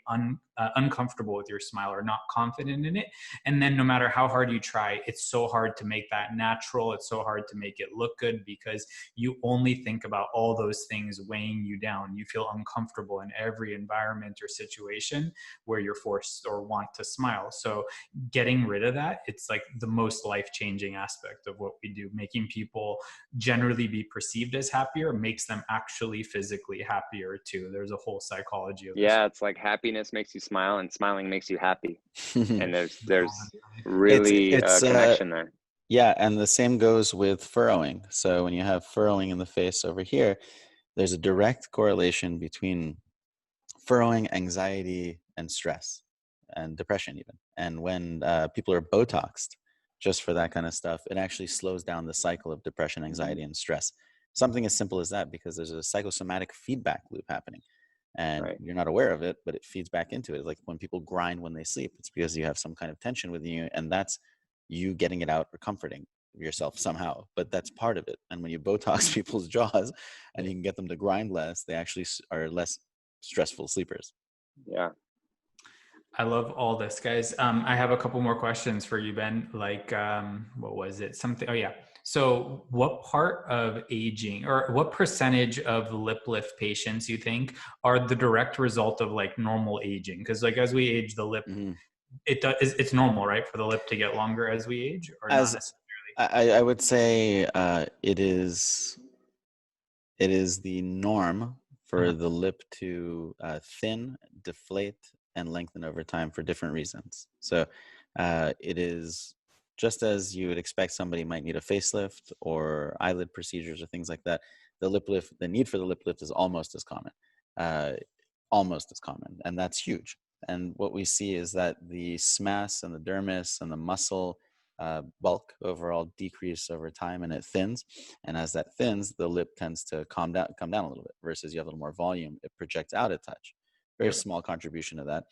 uncomfortable with your smile or not confident in it. And then no matter how hard you try, it's so hard to make that natural. It's so hard to make it look good, because you only think about all those things weighing you down. You feel uncomfortable in every environment or situation where you're forced or want to smile. So getting rid of that, it's like the most life-changing aspect of what we do. Making people generally be perceived as happier makes them actually physically happier too. There's a whole psychology of this. Yeah, it's like happiness makes you smile and smiling makes you happy. And there's really a connection there. Yeah, and the same goes with furrowing. So when you have furrowing in the face over here, there's a direct correlation between furrowing, anxiety, and stress, and depression even. And when people are Botoxed just for that kind of stuff, it actually slows down the cycle of depression, anxiety, and stress. Something as simple as that, because there's a psychosomatic feedback loop happening. And you're not aware of it, but it feeds back into it. It's like when people grind when they sleep, it's because you have some kind of tension within you, and that's you getting it out or comforting yourself somehow. But that's part of it. And when you Botox people's jaws and you can get them to grind less, they actually are less stressful sleepers. Yeah. I love all this, guys. I have a couple more questions for you, Ben. Like, what was it? Something. Oh, yeah. So what part of aging, or what percentage of lip lift patients you think are the direct result of like normal aging? Because like as we age, the lip, it's normal, right, for the lip to get longer as we age, or not necessarily? I would say it is the norm for the lip to thin, deflate, and lengthen over time for different reasons. So it is just as you would expect somebody might need a facelift or eyelid procedures or things like that. The need for the lip lift is almost as common, and that's huge. And what we see is that the SMAS and the dermis and the muscle bulk overall decrease over time, and it thins. And as that thins, the lip tends to come down a little bit, versus you have a little more volume, it projects out a touch. Very small contribution to that.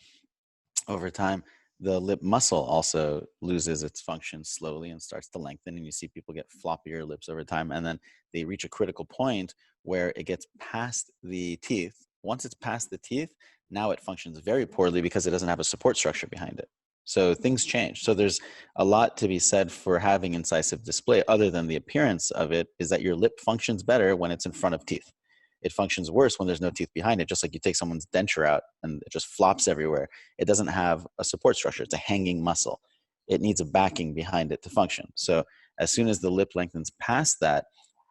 Over time, the lip muscle also loses its function slowly and starts to lengthen, and you see people get floppier lips over time, and then they reach a critical point where it gets past the teeth. Once it's past the teeth, now it functions very poorly because it doesn't have a support structure behind it. So things change. So there's a lot to be said for having incisive display, other than the appearance of it, is that your lip functions better when it's in front of teeth. It functions worse when there's no teeth behind it. Just like you take someone's denture out and it just flops everywhere. It doesn't have a support structure. It's a hanging muscle. It needs a backing behind it to function. So as soon as the lip lengthens past that,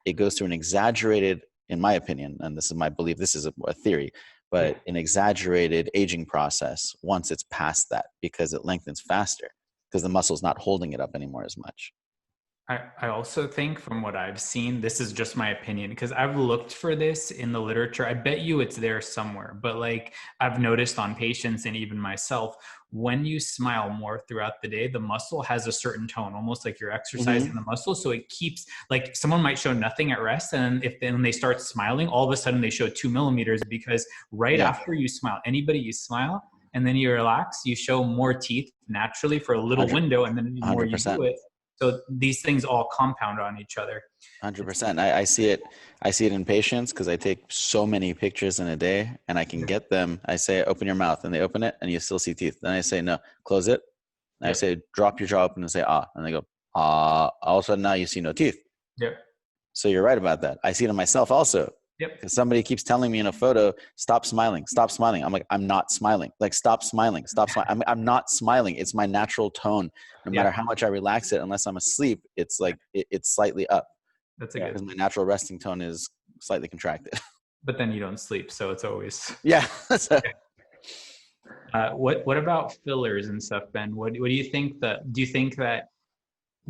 it goes through an exaggerated, in my opinion, and this is my belief, this is a theory, but an exaggerated aging process once it's past that, because it lengthens faster. because the muscle's not holding it up anymore as much. I also think from what I've seen, this is just my opinion, because I've looked for this in the literature. I bet you it's there somewhere, but like I've noticed on patients and even myself, when you smile more throughout the day, the muscle has a certain tone, almost like you're exercising the muscle. So it keeps, like someone might show nothing at rest. And if then they start smiling, all of a sudden they show 2 millimeters, because right after you smile, anybody you smile and then you relax, you show more teeth naturally for a little window. And then the more you do it, so these things all compound on each other. 100%. I see it. I see it in patients because I take so many pictures in a day, and I can get them. I say, open your mouth, and they open it, and you still see teeth. Then I say, no, close it. And I say, drop your jaw open and say, ah. And they go, ah. All of a sudden now you see no teeth. Yep. So you're right about that. I see it in myself also. Yep. Because somebody keeps telling me in a photo, stop smiling, stop smiling. I'm like, I'm not smiling. Like, stop smiling, stop smiling. I'm not smiling. It's my natural tone. No matter how much I relax it, unless I'm asleep, it's like, it's slightly up. That's a good. Because my natural resting tone is slightly contracted. But then you don't sleep, so it's always. Yeah. What about fillers and stuff, Ben? What do you think that?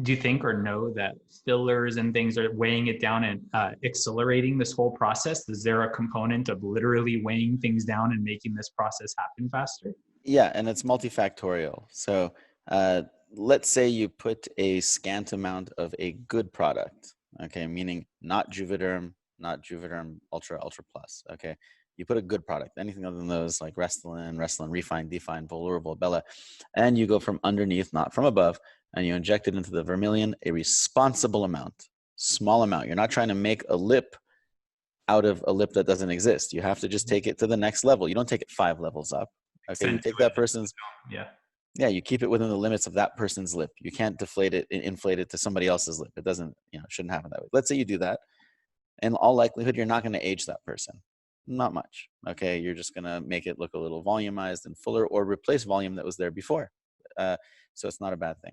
Do you think or know that fillers and things are weighing it down and accelerating this whole process? Is there a component of literally weighing things down and making this process happen faster? Yeah, and it's multifactorial. So let's say you put a scant amount of a good product, okay, meaning not Juvederm Ultra Plus, okay? You put a good product, anything other than those like Restylane, Refine, Define, Volura, Volbella, and you go from underneath, not from above, and you inject it into the vermilion, a responsible amount, small amount. You're not trying to make a lip out of a lip that doesn't exist. You have to just take it to the next level. You don't take it 5 levels up. Okay, you take that person's, you keep it within the limits of that person's lip. You can't deflate it and inflate it to somebody else's lip. It doesn't, it shouldn't happen that way. Let's say you do that. In all likelihood, you're not going to age that person. Not much. Okay, you're just going to make it look a little volumized and fuller, or replace volume that was there before. So it's not a bad thing.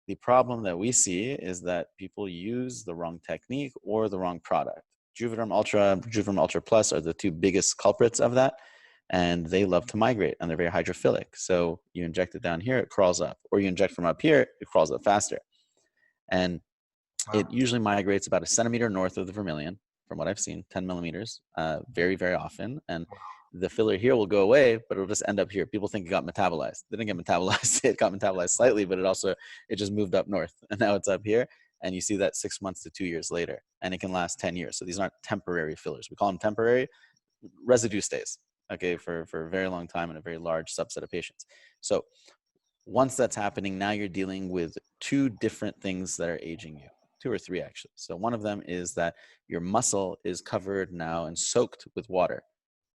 The problem that we see is that people use the wrong technique or the wrong product. Juvederm Ultra Plus are the 2 biggest culprits of that, and they love to migrate, and they're very hydrophilic. So you inject it down here, it crawls up, or you inject from up here, it crawls up faster. And it usually migrates about 1 centimeter north of the vermilion, from what I've seen, 10 millimeters, very, very often. And the filler here will go away, but it'll just end up here. People think it got metabolized. It didn't get metabolized. It got metabolized slightly, but it just moved up north. And now it's up here. And you see that 6 months to 2 years later. And it can last 10 years. So these aren't temporary fillers. We call them temporary. Residue stays, okay, for a very long time in a very large subset of patients. So once that's happening, now you're dealing with 2 different things that are aging you. 2 or 3 actually. So one of them is that your muscle is covered now and soaked with water.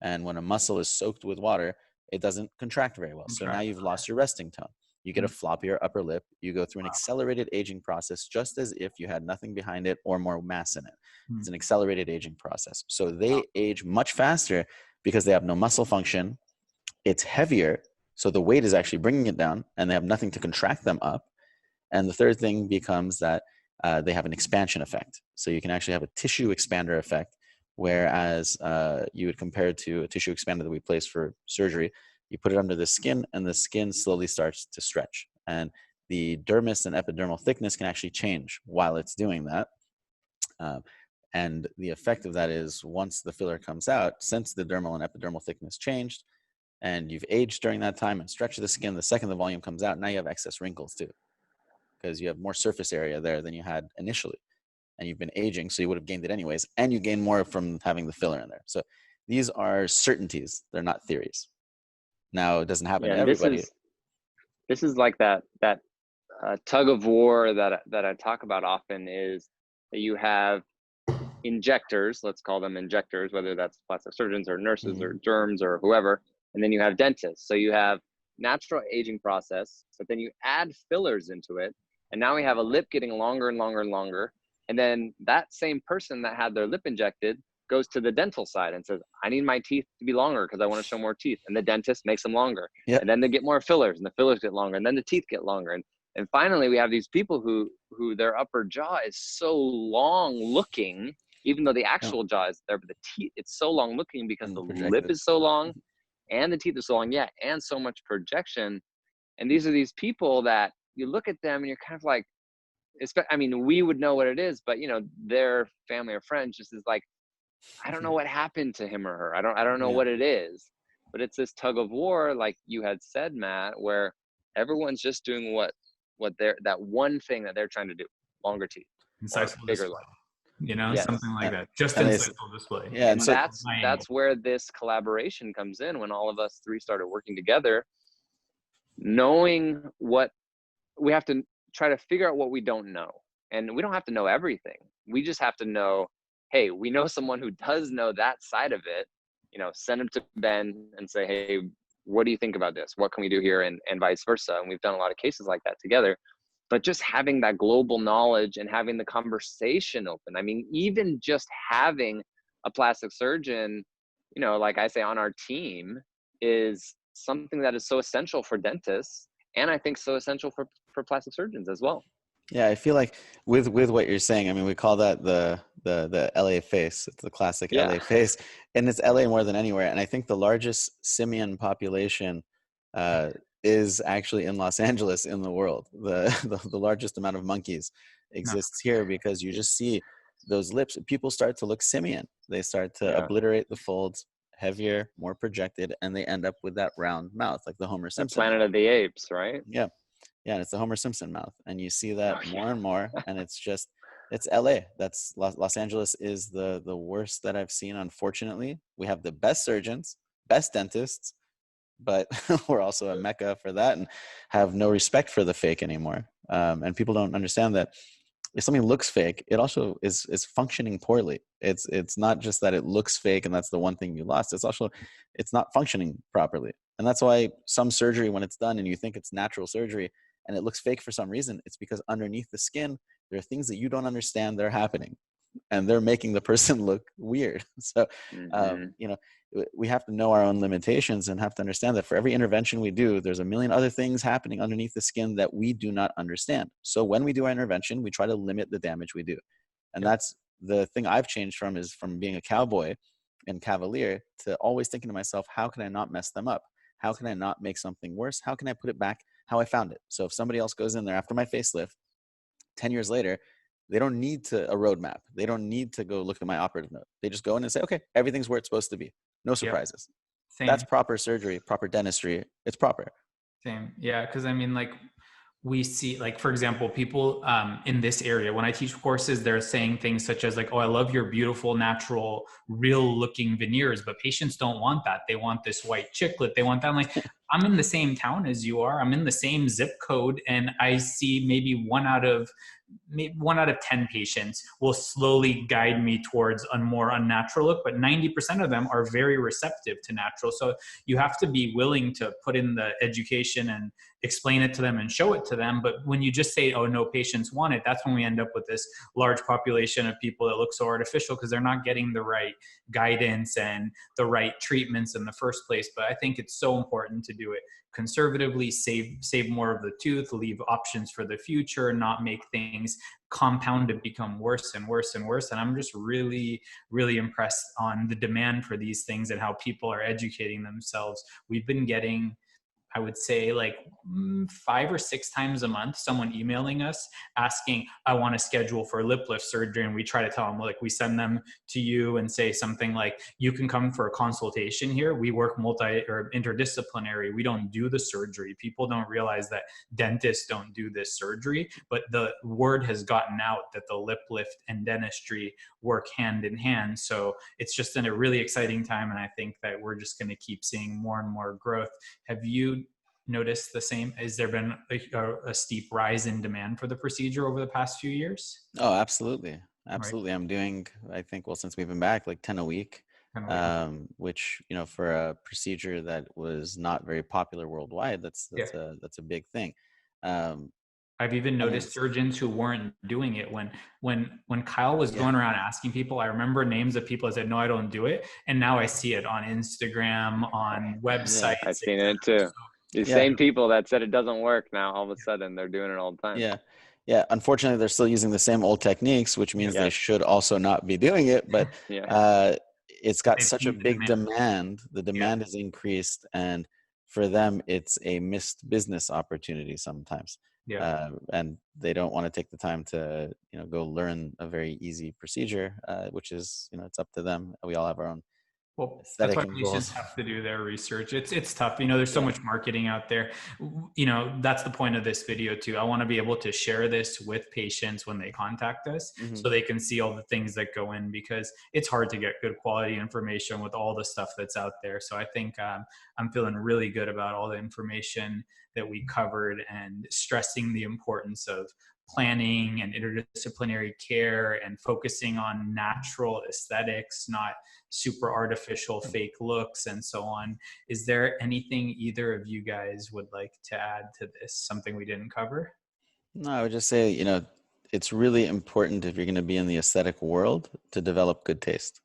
And when a muscle is soaked with water, it doesn't contract very well. So now you've lost your resting tone. You get a floppier upper lip. You go through an accelerated aging process, just as if you had nothing behind it or more mass in it. It's an accelerated aging process. So they age much faster because they have no muscle function. It's heavier. So the weight is actually bringing it down, and they have nothing to contract them up. And the third thing becomes that they have an expansion effect. So you can actually have a tissue expander effect, whereas you would compare it to a tissue expander that we place for surgery. You put it under the skin, and the skin slowly starts to stretch. And the dermis and epidermal thickness can actually change while it's doing that. And the effect of that is, once the filler comes out, since the dermal and epidermal thickness changed, and you've aged during that time and stretched the skin, the second the volume comes out, now you have excess wrinkles too, because you have more surface area there than you had initially. And you've been aging, so you would have gained it anyways, and you gain more from having the filler in there. So these are certainties. They're not theories. Now, it doesn't happen to everybody. This is like that tug of war that I talk about often, is that you have injectors, let's call them injectors, whether that's plastic surgeons or nurses or derms or whoever, and then you have dentists. So you have natural aging process, but then you add fillers into it, and now we have a lip getting longer and longer and longer. And then that same person that had their lip injected goes to the dental side and says, I need my teeth to be longer because I want to show more teeth. And the dentist makes them longer. Yep. And then they get more fillers, and the fillers get longer, and then the teeth get longer. And finally, we have these people who their upper jaw is so long looking, even though the actual jaw is there, but the teeth, it's so long looking because the lip is so long and the teeth are so long, and so much projection. And these are these people that, you look at them and you're kind of like, I mean, we would know what it is, but you know, their family or friends just is like, I don't know what happened to him or her. I don't know Yeah. what it is, but it's this tug of war, like you had said, Matt, where everyone's just doing that one thing that they're trying to do, longer teeth or Insightful bigger display, life. you know, Yes. something like that. Just And they, insightful display. yeah, and And so that's where this collaboration comes in, when all of us three started working together, knowing what we have to try to figure out what we don't know. And we don't have to know everything. We just have to know, hey, we know someone who does know that side of it, you know, send them to Ben and say, hey, what do you think about this? What can we do here? And vice versa. And we've done a lot of cases like that together. But just having that global knowledge and having the conversation open. I mean, even just having a plastic surgeon, you know, like I say, on our team is something that is so essential for dentists. And I think so essential for plastic surgeons as well. yeah, I feel like with what you're saying, I mean, we call that the LA face. It's the classic Yeah. LA face, and it's LA more than anywhere. And I think the largest simian population is actually in Los Angeles in the world. The largest amount of monkeys exists here, because you just see those lips. People start to look simian. They start to obliterate the folds, heavier, more projected, and they end up with that round mouth, like the Homer Simpson. Planet of the Apes, right? Yeah. Yeah, and it's the Homer Simpson mouth, and you see that more and more, and it's LA. That's Los Angeles is the worst that I've seen. Unfortunately, we have the best surgeons, best dentists, but we're also a mecca for that, and have no respect for the fake anymore. And people don't understand that if something looks fake, it also is functioning poorly. It's not just that it looks fake and that's the one thing you lost. It's also, it's not functioning properly. And that's why some surgery, when it's done and you think it's natural surgery and it looks fake for some reason, it's because underneath the skin, there are things that you don't understand that are happening, and they're making the person look weird. So, you know, we have to know our own limitations and have to understand that for every intervention we do, there's a million other things happening underneath the skin that we do not understand. So when we do our intervention, we try to limit the damage we do. And that's the thing I've changed from being a cowboy and cavalier to always thinking to myself, how can I not mess them up? How can I not make something worse? How can I put it back how I found it? So if somebody else goes in there after my facelift, 10 years later, they don't need a roadmap. They don't need to go look at my operative note. They just go in and say, okay, everything's where it's supposed to be. No surprises. Same. That's proper surgery, proper dentistry. It's proper. Same. Yeah. Cause I mean, like, we see, like, for example, people in this area, when I teach courses, they're saying things such as like, oh, I love your beautiful, natural, real looking veneers, but patients don't want that. They want this white chiclet. They want that. I'm like, I'm in the same town as you are. I'm in the same zip code. And I see maybe one out of 10 patients will slowly guide me towards a more unnatural look, but 90% of them are very receptive to natural. So you have to be willing to put in the education and explain it to them and show it to them. But when you just say, oh, no patients want it, that's when we end up with this large population of people that look so artificial because they're not getting the right guidance and the right treatments in the first place. But I think it's so important to do it conservatively, save more of the tooth, leave options for the future, not make things compounded, become worse and worse and worse. And I'm just really, really impressed on the demand for these things and how people are educating themselves. We've been getting, I would say, like 5 or 6 times a month, someone emailing us asking, I want to schedule for lip lift surgery. And we try to tell them, like, we send them to you and say something like, you can come for a consultation here. We work interdisciplinary. We don't do the surgery. People don't realize that dentists don't do this surgery, but the word has gotten out that the lip lift and dentistry work hand in hand. So it's just in a really exciting time. And I think that we're just going to keep seeing more and more growth. Have you noticed the same? Has there been a steep rise in demand for the procedure over the past few years? Oh, absolutely. Absolutely. Right. I'm doing, I think, well, since we've been back, like 10 a week, which, you know, for a procedure that was not very popular worldwide, that's a big thing. I've even noticed surgeons who weren't doing it when Kyle was going around asking people. I remember names of people that said, no, I don't do it. And now I see it on Instagram, on websites. I've seen it too. The same people that said it doesn't work, now all of a sudden they're doing it all the time. Yeah. Yeah. Unfortunately, they're still using the same old techniques, which means they should also not be doing it. But it's got such a big demand. The demand is increased. And for them, it's a missed business opportunity sometimes. and they don't want to take the time to, go learn a very easy procedure, which is, it's up to them. We all have our own Well, that's aesthetic why and patients goals. have to do their research. It's tough. There's so much marketing out there. That's the point of this video too. I want to be able to share this with patients when they contact us, so they can see all the things that go in, because it's hard to get good quality information with all the stuff that's out there. So I think I'm feeling really good about all the information that we covered, and stressing the importance of planning and interdisciplinary care and focusing on natural aesthetics, not super artificial fake looks and so on. Is there anything either of you guys would like to add to this? Something we didn't cover? No, I would just say, it's really important, if you're going to be in the aesthetic world, to develop good taste.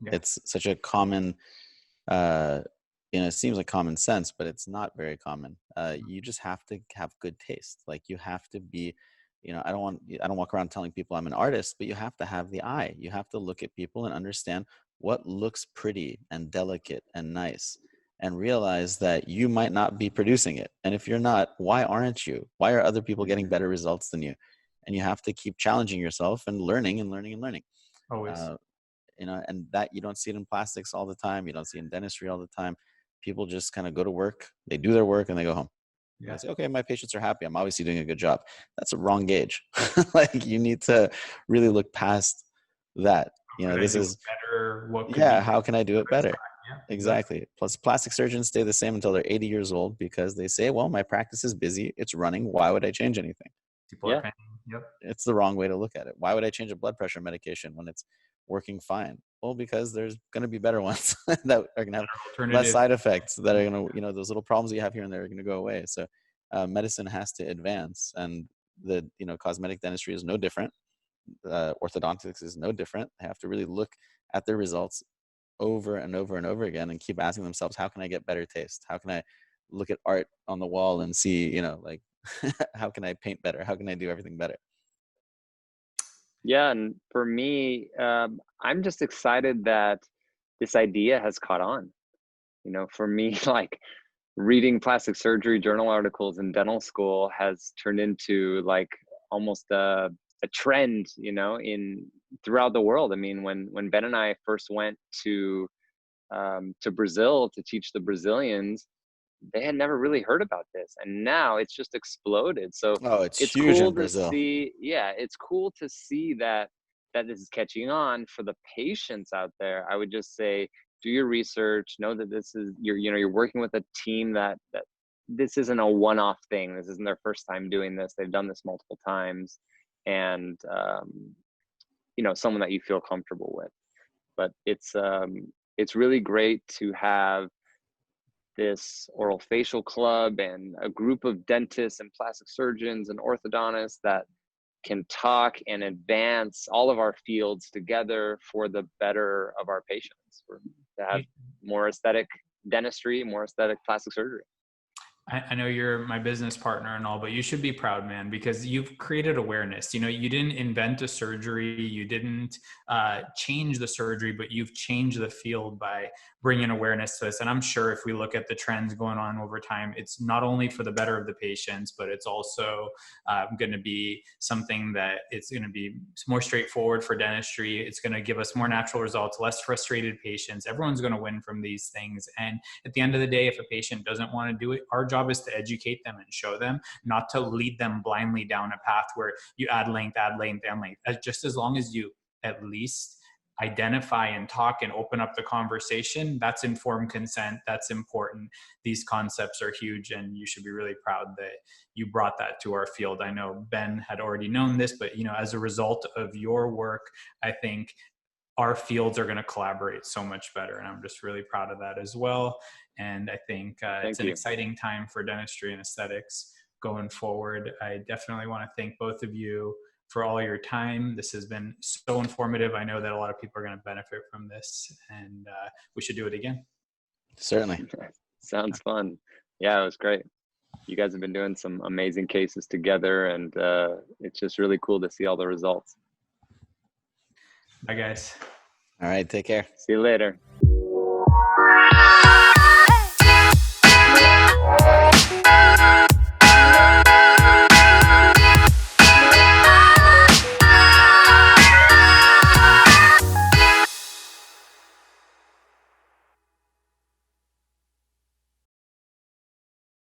Yeah. It's such a common, it seems like common sense, but it's not very common. You just have to have good taste. Like, you have to be, I don't walk around telling people I'm an artist, but you have to have the eye. You have to look at people and understand what looks pretty and delicate and nice, and realize that you might not be producing it. And if you're not, why aren't you? Why are other people getting better results than you? And you have to keep challenging yourself and learning and learning and learning. Always. And that you don't see it in plastics all the time. You don't see it in dentistry all the time. People just kind of go to work, they do their work, and they go home. Yeah. Say, okay, my patients are happy, I'm obviously doing a good job. That's a wrong gauge. Like, you need to really look past that. This is better. How can I do it better? Yeah, exactly. Plus, plastic surgeons stay the same until they're 80 years old, because they say, well, my practice is busy, it's running, why would I change anything? People are paying. Yep. It's the wrong way to look at it. Why would I change a blood pressure medication when it's working fine? Well, because there's going to be better ones that are going to have less side effects, that are going to, those little problems you have here and there are going to go away. So medicine has to advance, and the, cosmetic dentistry is no different. Orthodontics is no different. They have to really look at their results over and over and over again, and keep asking themselves, how can I get better taste? How can I look at art on the wall and see, like, how can I paint better? How can I do everything better? Yeah, and for me, I'm just excited that this idea has caught on. For me, like, reading plastic surgery journal articles in dental school has turned into like almost a trend, in throughout the world. I mean, when Ben and I first went to Brazil to teach the Brazilians, they had never really heard about this, and now it's just exploded. So it's huge cool in Brazil. To see. Yeah, it's cool to see that this is catching on. For the patients out there, I would just say, do your research. Know that this is you're working with a team that this isn't a one-off thing. This isn't their first time doing this. They've done this multiple times, and someone that you feel comfortable with. But it's really great to have this oral facial club and a group of dentists and plastic surgeons and orthodontists that can talk and advance all of our fields together for the better of our patients, to have more aesthetic dentistry, more aesthetic plastic surgery. I know you're my business partner and all, but you should be proud, man, because you've created awareness. You didn't invent a surgery, you didn't change the surgery, but you've changed the field by bringing awareness to this. And I'm sure if we look at the trends going on over time, it's not only for the better of the patients, but it's also going to be something that it's going to be more straightforward for dentistry. It's going to give us more natural results, less frustrated patients. Everyone's going to win from these things. And at the end of the day, if a patient doesn't want to do it, our job is to educate them and show them, not to lead them blindly down a path where you add length, and length. Just as long as you at least identify and talk and open up the conversation, that's informed consent. That's important. These concepts are huge, and you should be really proud that you brought that to our field. I know Ben had already known this, but as a result of your work, I think our fields are going to collaborate so much better. And I'm just really proud of that as well. And I think it's an exciting time for dentistry and aesthetics going forward. I definitely want to thank both of you for all your time. This has been so informative. I know that a lot of people are going to benefit from this, and we should do it again. Certainly. Sounds fun. Yeah, it was great. You guys have been doing some amazing cases together, and it's just really cool to see all the results. Bye, guys. All right. Take care. See you later.